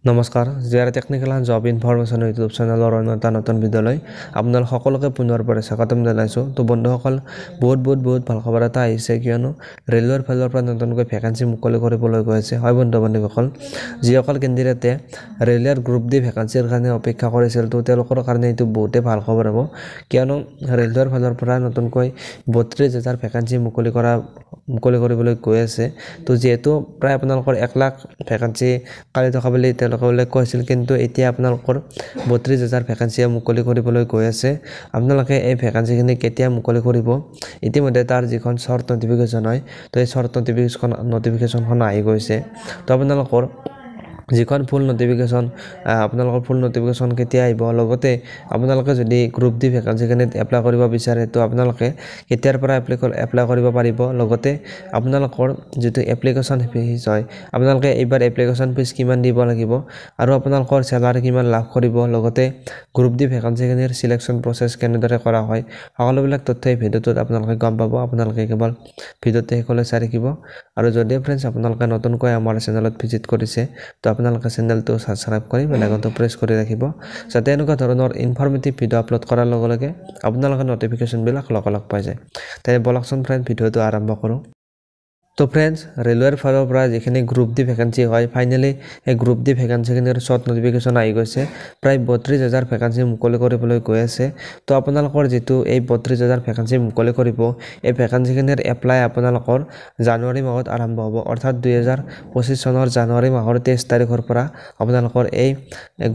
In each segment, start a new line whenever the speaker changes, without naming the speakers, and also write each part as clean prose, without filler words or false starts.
নমস্কাৰ G R technical and job information YouTube চেনেলৰ অন্য এটা নতুন ভিডিঅ'লৈ আপোনালোক সকলোকে পুনৰ স্বাগতম জনাইছোঁ। তো বন্ধুসকল বহুত ভাল খবৰ এটা আহিছে, কিয়নো ৰেলৱেৰ ফালৰ পৰা নতুনকৈ ভেকেঞ্চি মুকলি কৰিবলৈ গৈ আছে। হয় বন্ধুসকল, যিসকল কেণ্ডিডেটে ৰেলৱেৰ গ্ৰুপ ডি ভেকেঞ্চিৰ কাৰণে অপেক্ষা কৰিছিল, তো তেওঁলোকৰ কাৰণে এইটো বহুতেই ভাল খবৰ হ'ব, কিয়নো ৰেলৱেৰ ফালৰ পৰা নতুনকৈ 32,000 ভেকেঞ্চি মুকলি কৰিবলৈ গৈ আছে। তো যিহেতু প্ৰায় আপোনালোকৰ 1 লাখ ভেকেঞ্চি কালি থকা বুলি তেওঁলোকে উল্লেখ কৰিছিল, কিন্তু এতিয়া আপোনালোকৰ 32,000 ভেকেঞ্চিয়ে মুকলি কৰিবলৈ গৈ আছে। আপোনালোকে এই ভেকেঞ্চিখিনি কেতিয়া মুকলি কৰিব, ইতিমধ্যে তাৰ যিখন শ্বৰ্ট নটিফিকেশ্যন হয়, তো এই শ্বৰ্ট নটিফিকেশ্যনখন আহি গৈছে। তো আপোনালোকৰ যিখন ফুল নটিফিকেশ্যন কেতিয়া আহিব, লগতে আপোনালোকে যদি গ্ৰুপ ডি ভেকেঞ্চিখিনিত এপ্লাই কৰিব বিচাৰে, তো আপোনালোকে কেতিয়াৰ পৰা এপ্লাই কৰিব পাৰিব, লগতে আপোনালোকৰ যিটো এপ্লিকেশ্যন ফিজ হয়, আপোনালোকে এইবাৰ এপ্লিকেশ্যন ফিজ কিমান দিব লাগিব আৰু আপোনালোকৰ চেলাৰী কিমান লাভ কৰিব, লগতে গ্ৰুপ ডি ভেকেঞ্চিখিনিৰ চিলেকশ্যন প্ৰচেছ কেনেদৰে কৰা হয়, সকলোবিলাক তথ্য এই ভিডিঅ'টোত আপোনালোকে গম পাব। আপোনালোকে কেৱল ভিডিঅ'টো শেষলৈ চাই থাকিব। আৰু যদিও ফ্ৰেণ্ডছ আপোনালোকে নতুনকৈ আমাৰ চেনেলত ভিজিট কৰিছে, তো আপোনালোকে চেনেলটো ছাবস্ক্ৰাইব কৰি বেল আইকনটো প্ৰেছ কৰি ৰাখিব, যাতে এনেকুৱা ধৰণৰ ইনফৰ্মেটিভ ভিডিঅ' আপলোড কৰাৰ লগে লগে আপোনালোকে নটিফিকেশ্যনবিলাক লগালগ পাই যায়। তেনে বলকচোন ফ্ৰেণ্ড, ভিডিঅ'টো আৰম্ভ কৰোঁ। তো ফ্ৰেণ্ডছ, ৰেলৱেৰ ফালৰ পৰা যিখিনি গ্ৰুপ ডি ভেকেঞ্চি হয়, ফাইনেলি এই গ্ৰুপ ডি ভেকেঞ্চিখিনিৰ শ্বৰ্ট নটিফিকেশ্যন আহি গৈছে। প্ৰায় 32,000 ভেকেঞ্চি মুকলি কৰিবলৈ গৈ আছে। তো আপোনালোকৰ যিটো এই 32,000 ভেকেঞ্চি মুকলি কৰিব, এই ভেকেঞ্চিখিনিৰ এপ্লাই আপোনালোকৰ জানুৱাৰী মাহত আৰম্ভ হ'ব, অৰ্থাৎ 2025 চনৰ জানুৱাৰী মাহৰ 23 তাৰিখৰ পৰা আপোনালোকৰ এই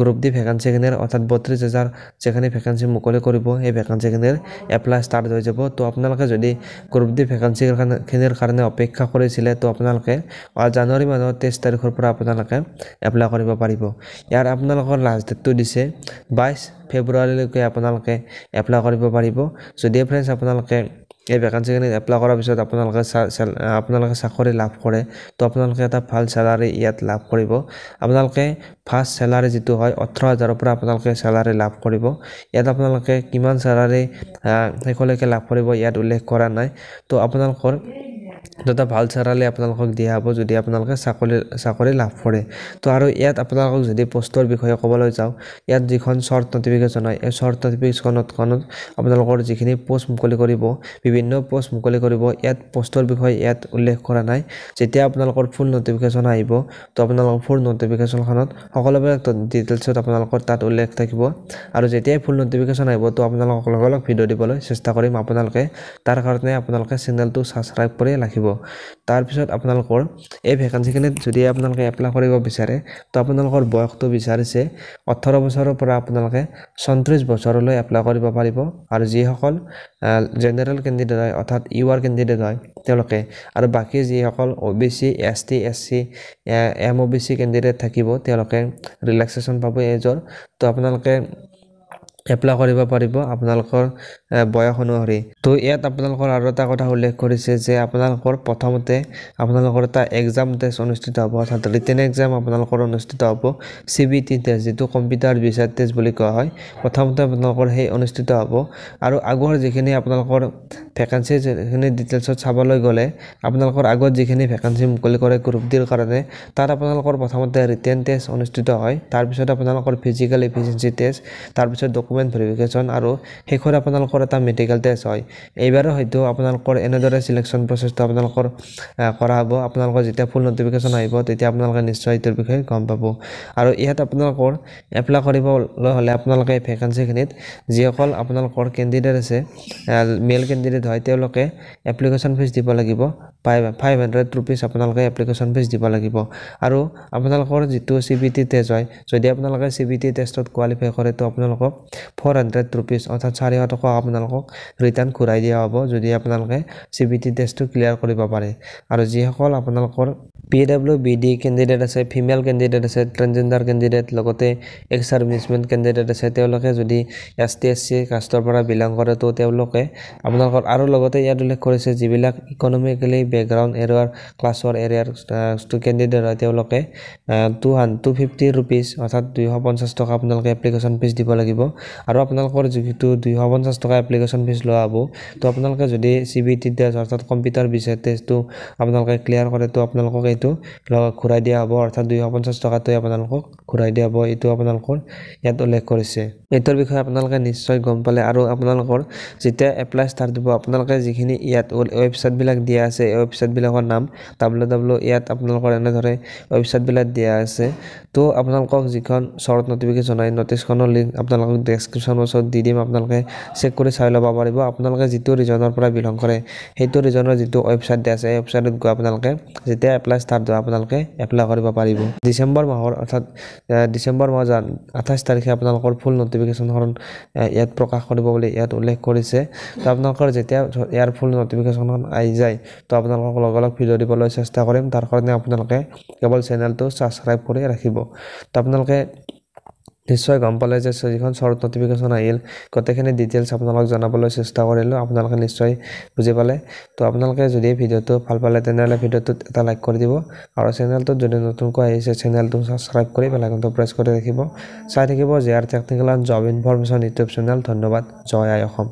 গ্ৰুপ ডি ভেকেঞ্চিখিনিৰ অৰ্থাৎ 32,000 যিখিনি ভেকেঞ্চি মুকলি কৰিব, এই ভেকেঞ্চিখিনিৰ এপ্লাই ষ্টাৰ্ট হৈ যাব। তো আপোনালোকে যদি গ্ৰুপ ডি ভেকেঞ্চিখিনিৰ কাৰণে অপেক্ষা কৰিছিলে, তো আপোনালোকে জানুৱাৰী মাহৰ 23 তাৰিখৰ পৰা আপোনালোকে এপ্লাই কৰিব পাৰিব। ইয়াৰ আপোনালোকৰ লাষ্ট ডেটটো দিছে 22 ফেব্ৰুৱাৰীলৈকে আপোনালোকে এপ্লাই কৰিব পাৰিব। যদিও ফ্ৰেণ্ডছ আপোনালোকে এই ভেকেঞ্চিখিনিত এপ্লাই কৰাৰ পিছত আপোনালোকে চাকৰি লাভ কৰে, তো আপোনালোকে এটা ভাল চেলাৰী ইয়াত লাভ কৰিব। আপোনালোকে ফাৰ্ষ্ট চেলাৰী যিটো হয় 18,000ৰ পৰা আপোনালোকে চেলাৰী লাভ কৰিব। ইয়াত আপোনালোকে কিমান চেলাৰী শেষলৈকে লাভ কৰিব ইয়াত উল্লেখ কৰা নাই। তো আপোনালোকৰ এটা ভাল চেলাৰী আপোনালোকক দিয়া হ'ব যদি আপোনালোকে চাকৰি লাভ কৰে। তো আৰু ইয়াত আপোনালোকক যদি পষ্টৰ বিষয়ে ক'বলৈ যাওঁ, ইয়াত যিখন শ্বৰ্ট নটিফিকেশ্যন হয়, এই শ্বৰ্ট নটিফিকেশ্যনখনত আপোনালোকৰ যিখিনি পষ্ট মুকলি কৰিব, বিভিন্ন পষ্ট মুকলি কৰিব, ইয়াত পষ্টৰ বিষয়ে ইয়াত উল্লেখ কৰা নাই। যেতিয়া আপোনালোকৰ ফুল নটিফিকেশ্যন আহিব, তো আপোনালোকৰ ফুল নটিফিকেশ্যনখনত সকলোবিলাক ডিটেইলছত আপোনালোকৰ তাত উল্লেখ থাকিব। আৰু যেতিয়াই ফুল নটিফিকেশ্যন আহিব, তো আপোনালোকক লগালগ ভিডিঅ' দিবলৈ চেষ্টা কৰিম। আপোনালোকে তাৰ কাৰণে আপোনালোকে চেনেলটো ছাবস্ক্ৰাইব কৰি ৰাখিব। তাৰপিছত আপোনালোকৰ এই ভেকেঞ্চিখিনিত যদি আপোনালোকে এপ্লাই কৰিব বিচাৰে, তো আপোনালোকৰ বয়সটো বিচাৰিছে 18 বছৰৰ পৰা আপোনালোকে 34 বছৰলৈ এপ্লাই কৰিব পাৰিব। আৰু যিসকল জেনেৰেল কেণ্ডিডেট হয়, অৰ্থাৎ ইউআৰ কেণ্ডিডেট হয় তেওঁলোকে, আৰু বাকী যিসকল OBC ST SC MOBC candidate থাকিব, তেওঁলোকে ৰিলেক্সেশ্যন পাব এজৰ। তো আপোনালোকে এপ্লাই কৰিব পাৰিব আপোনালোকৰ বয়স অনুসৰি। তো ইয়াত আপোনালোকৰ আৰু এটা কথা উল্লেখ কৰিছে যে আপোনালোকৰ প্ৰথমতে আপোনালোকৰ এটা এক্সাম টেষ্ট অনুষ্ঠিত হ'ব, অৰ্থাৎ ৰিটেন এক্সাম আপোনালোকৰ অনুষ্ঠিত হ'ব। CBT টেষ্ট, যিটো কম্পিউটাৰ ভিছাৰ টেষ্ট বুলি কোৱা হয়, প্ৰথমতে আপোনালোকৰ সেই অনুষ্ঠিত হ'ব। আৰু আগৰ যিখিনি আপোনালোকৰ ভেকেঞ্চি যিখিনি ডিটেইলছত চাবলৈ গ'লে, আপোনালোকৰ আগত যিখিনি ভেকেঞ্চি মুকলি কৰে গ্ৰুপ ডিৰ কাৰণে, তাত আপোনালোকৰ প্ৰথমতে ৰিটেন টেষ্ট অনুষ্ঠিত হয়, তাৰপিছত আপোনালোকৰ ফিজিকেল এফিচিয়েঞ্চি টেষ্ট, তাৰপিছত ডকুমেণ্ট ভেৰিফিকেশ্যন, আৰু শেষত আপোনালোকৰ এটা মেডিকেল টেষ্ট হয়। এইবাৰো হয়তো আপোনালোকৰ এনেদৰে চিলেকশ্যন প্ৰচেছটো আপোনালোকৰ কৰা হ'ব। আপোনালোকৰ যেতিয়া ফুল নটিফিকেশ্যন আহিব, তেতিয়া আপোনালোকে নিশ্চয় এইটোৰ বিষয়ে গম পাব। আৰু ইয়াত আপোনালোকৰ এপ্লাই কৰিবলৈ হ'লে আপোনালোকে এই ভেকেঞ্চিখিনিত যিসকল আপোনালোকৰ কেণ্ডিডেট আছে, মেল কেণ্ডিডেট হয়, তেওঁলোকে এপ্লিকেশ্যন ফিজ দিব লাগিব 500 ৰুপিজ আপোনালোকে এপ্লিকেশ্যন ফিজ দিব লাগিব। আৰু আপোনালোকৰ যিটো CBT টেষ্ট হয়, যদি আপোনালোকে CBT টেষ্টত কোৱালিফাই কৰে, তো আপোনালোকক 400 ৰুপিজ অৰ্থাৎ 400 টকা আপোনালোকক ৰিটাৰ্ণ ঘূৰাই দিয়া হ'ব, যদি আপোনালোকে CBT টেষ্টটো ক্লিয়াৰ কৰিব পাৰে। আৰু যিসকল আপোনালোকৰ PWBD কেণ্ডিডেট আছে, ফিমেল কেণ্ডিডেট আছে, ট্ৰেন্সজেণ্ডাৰ কেণ্ডিডেট, লগতে এক্স ছাৰ্ভিচমেন কেণ্ডিডেট আছে, তেওঁলোকে যদি ST SC কাষ্টৰ পৰা বিলং কৰে, তো তেওঁলোকে আপোনালোকৰ, আৰু লগতে ইয়াত উল্লেখ কৰিছে যিবিলাক ইকনমিকেলি বেকগ্ৰাউণ্ড এৰিয়াৰ ক্লাছৰ এৰিয়াৰ কেণ্ডিডেট হয়, তেওঁলোকে 250 ৰুপিজ অৰ্থাৎ 250 টকা আপোনালোকে এপ্লিকেশ্যন ফিজ দিব লাগিব। আৰু আপোনালোকৰ যিটো 250 টকা এপ্লিকেশ্যন ফিজ লোৱা হ'ব, তো আপোনালোকে যদি CBT টেষ্ট অৰ্থাৎ কম্পিউটাৰ ভিছাৰ টেষ্টটো আপোনালোকে ক্লিয়াৰ কৰে, তো আপোনালোকক এইটো ঘূৰাই দিয়া হ'ব, অৰ্থাৎ 250 টকাটোৱে আপোনালোকক ঘূৰাই দিয়া হ'ব এইটো আপোনালোকৰ ইয়াত উল্লেখ কৰিছে এইটোৰ বিষয়ে আপোনালোকে নিশ্চয় গম পালে আৰু আপোনালোকৰ যেতিয়া এপ্লাই ষ্টাৰ্ট দিব আপোনালোকে যিখিনি ইয়াত ৱেবছাইটবিলাক দিয়া আছে এই ৱেবছাইটবিলাকৰ নাম www ইয়াত আপোনালোকৰ এনেদৰে ৱেবছাইটবিলাক দিয়া আছে তো আপোনালোকক যিখন শ্বৰ্ট নটিফিকেশ্যন হয় নটিছখনৰ লিংক আপোনালোকক ডেছক্ৰিপশ্যন বক্সত দি দিম আপোনালোকে চেক কৰি চাই ল'ব পাৰিব আপোনালোকে যিটো ৰিজনৰ পৰা বিলং কৰে সেইটো ৰিজনৰ যিটো ৱেবছাইট দিয়া আছে এই ৱেবছাইটত গৈ আপোনালোকে যেতিয়া এপ্লাই ষ্টাৰ্ট দিব আপোনালোকে এপ্লাই কৰিব পাৰিব ডিচেম্বৰ মাহৰ অৰ্থাৎ ডিচেম্বৰ মাহৰ 28 তাৰিখে আপোনালোকৰ ফুল নটিফিকেশ্যনখন ইয়াত প্ৰকাশ কৰিব বুলি ইয়াত উল্লেখ কৰিছে তো আপোনালোকৰ যেতিয়া ইয়াৰ ফুল নটিফিকেশ্যনখন আহি যায় তো আপোনালোকক লগ ভিডিঅ' দিবলৈ চেষ্টা কৰিম তাৰ কাৰণে আপোনালোকে কেৱল চেনেলটো ছাবস্ক্ৰাইব কৰি ৰাখিব তো আপোনালোকে নিশ্চয় গম পালে যে যিখন শ্বৰ্ট নটিফিকেশ্যন আহিল গোটেইখিনি ডিটেইলছ আপোনালোকক জনাবলৈ চেষ্টা কৰিলোঁ আপোনালোকে নিশ্চয় বুজি পালে তো আপোনালোকে যদি ভিডিঅ'টো ভাল পালে তেনেহ'লে ভিডিঅ'টোত এটা লাইক কৰি দিব আৰু চেনেলটোত যদি নতুনকৈ আহিছে চেনেলটো ছাবস্ক্ৰাইব কৰি বেল আইকনটো প্ৰেছ কৰি ৰাখিব চাই থাকিব JR technical and job information YouTube channel ধন্যবাদ জয় আই অসম